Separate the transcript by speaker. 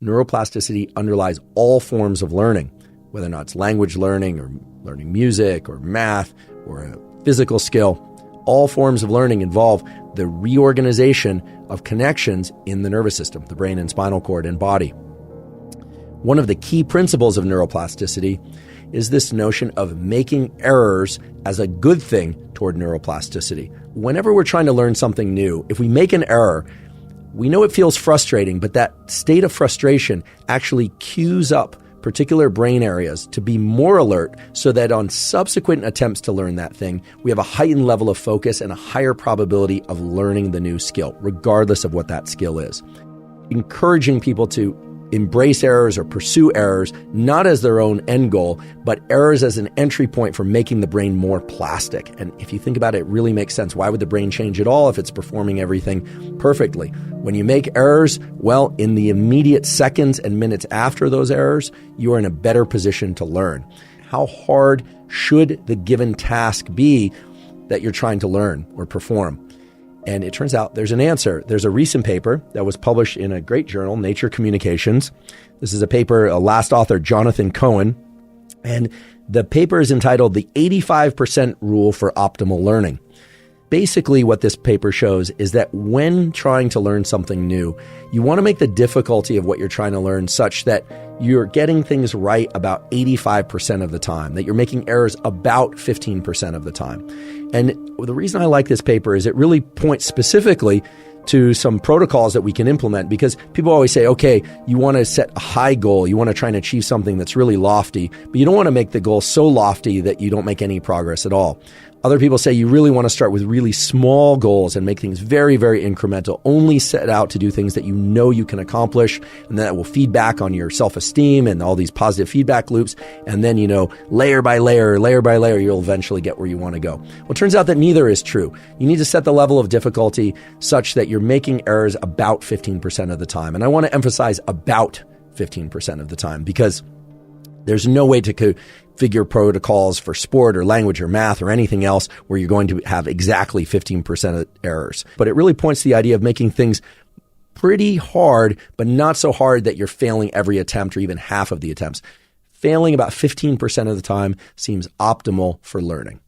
Speaker 1: neuroplasticity underlies all forms of learning, whether or not it's language learning or learning music or math or a physical skill. All forms of learning involve the reorganization of connections in the nervous system, the brain and spinal cord and body. One of the key principles of neuroplasticity is this notion of making errors as a good thing toward neuroplasticity. Whenever we're trying to learn something new, if we make an error, we know it feels frustrating, but that state of frustration actually cues up particular brain areas to be more alert so that on subsequent attempts to learn that thing, we have a heightened level of focus and a higher probability of learning the new skill, regardless of what that skill is. Encouraging people to embrace errors or pursue errors, not as their own end goal, but errors as an entry point for making the brain more plastic. And if you think about it, it really makes sense. Why would the brain change at all if it's performing everything perfectly? When you make errors, well, in the immediate seconds and minutes after those errors, you are in a better position to learn. How hard should the given task be that you're trying to learn or perform? And it turns out there's an answer. There's a recent paper that was published in a great journal, Nature Communications. This is a paper, last author, Jonathan Cohen. And the paper is entitled The 85% Rule for Optimal Learning. Basically, what this paper shows is that when trying to learn something new, you want to make the difficulty of what you're trying to learn such that you're getting things right about 85% of the time, that you're making errors about 15% of the time. And the reason I like this paper is it really points specifically to some protocols that we can implement, because people always say, okay, you want to set a high goal, you want to try and achieve something that's really lofty, but you don't want to make the goal so lofty that you don't make any progress at all. Other people say you really want to start with really small goals and make things very, very incremental. Only set out to do things that you know you can accomplish, and that will feed back on your self-esteem and all these positive feedback loops. And then, layer by layer, you'll eventually get where you want to go. Well, it turns out that neither is true. You need to set the level of difficulty such that you're making errors about 15% of the time. And I want to emphasize about 15% of the time, because there's no way to configure protocols for sport or language or math or anything else where you're going to have exactly 15% of errors. But it really points to the idea of making things pretty hard, but not so hard that you're failing every attempt or even half of the attempts. Failing about 15% of the time seems optimal for learning.